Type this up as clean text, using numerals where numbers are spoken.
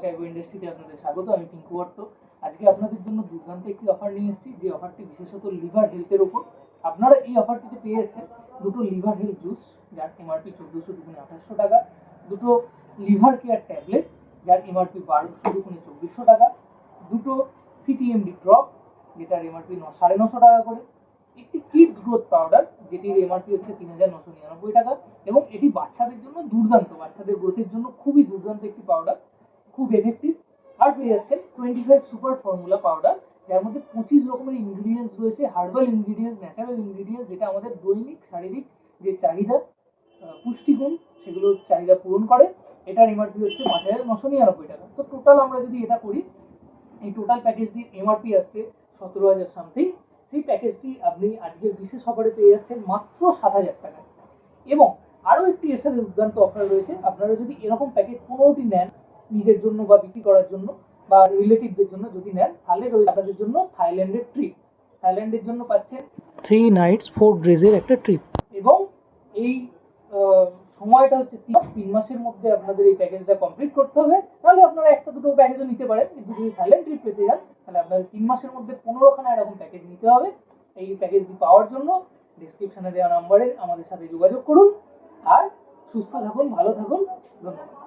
Agro ইন্ডাস্ট্রিতে আপনাদের স্বাগত। আমি পিঙ্কু ভট্ট। আজকে আপনাদের জন্য দুর্দান্ত একটি অফার নিয়ে এসেছি, যে অফারটি বিশেষত লিভার হেলথের ওপর। আপনারা এই অফারটিতে পেয়ে যাচ্ছেন দুটো লিভার হেলথ জুস, যার এমআরপি 1400 দুগুণে 2800 টাকা, দুটো লিভার কেয়ার ট্যাবলেট, যার এমআরপি 1200 দুগুণে 2400 টাকা, দুটো সিটিএমডি ড্রপ, যেটার এমআরপি 950 টাকা করে, একটি কিডস গ্রোথ পাউডার, যেটির এমআরপি হচ্ছে 3999 টাকা, এবং এটি বাচ্চাদের জন্য দুর্দান্ত, বাচ্চাদের গ্রোথের জন্য খুবই দুর্দান্ত একটি পাউডার, খুব এফেক্টিভ। আর পেয়ে যাচ্ছেন 25 সুপার ফর্মুলা পাউডার, যার মধ্যে 25 রকমের ইনগ্রিডিয়েন্টস রয়েছে, হার্বাল ইনগ্রিডিয়েন্টস, ন্যাচারাল ইনগ্রিডিয়েন্টস, যেটা আমাদের দৈনিক শারীরিক যে চাহিদা, পুষ্টিগুণ, সেগুলোর চাহিদা পূরণ করে। এটার এমআরপি হচ্ছে 5999 টাকা। তো টোটাল আমরা যদি এটা করি, এই টোটাল প্যাকেজটির এমআরপি আসছে 17,000 সামথিং। সেই প্যাকেজটি আপনি আজকের বিশেষ অফারে পেয়ে যাচ্ছেন মাত্র 7,000 টাকায়। এবং আরও একটি এর সাথে দুর্দান্ত অফার রয়েছে। আপনারা যদি এরকম প্যাকেজ 15টি নেন, নিজের জন্য বা বিক্রি করার জন্য বা রিলেটিভদের জন্য যদি নেন, তাহলে রয়েছে আপনাদের জন্য থাইল্যান্ডের ট্রিপ। থাইল্যান্ডের জন্য পাচ্ছেন 3 নাইটস 4 ডেজের একটা ট্রিপ। এবং এই সময়টা হচ্ছে 3 মাসের মধ্যে আপনাদের এই প্যাকেজটা কমপ্লিট করতে হবে। তাহলে আপনারা একটা দুটো প্যাকেজও নিতে পারেন, কিন্তু যদি থাইল্যান্ড ট্রিপ পেতে যান, তাহলে আপনাদের 3 মাসের মধ্যে 15খানা এরকম প্যাকেজ নিতে হবে। এই প্যাকেজটি পাওয়ার জন্য ডিসক্রিপশনে দেওয়া নাম্বারে আমাদের সাথে যোগাযোগ করুন। আর সুস্থ থাকুন, ভালো থাকুন, ধন্যবাদ।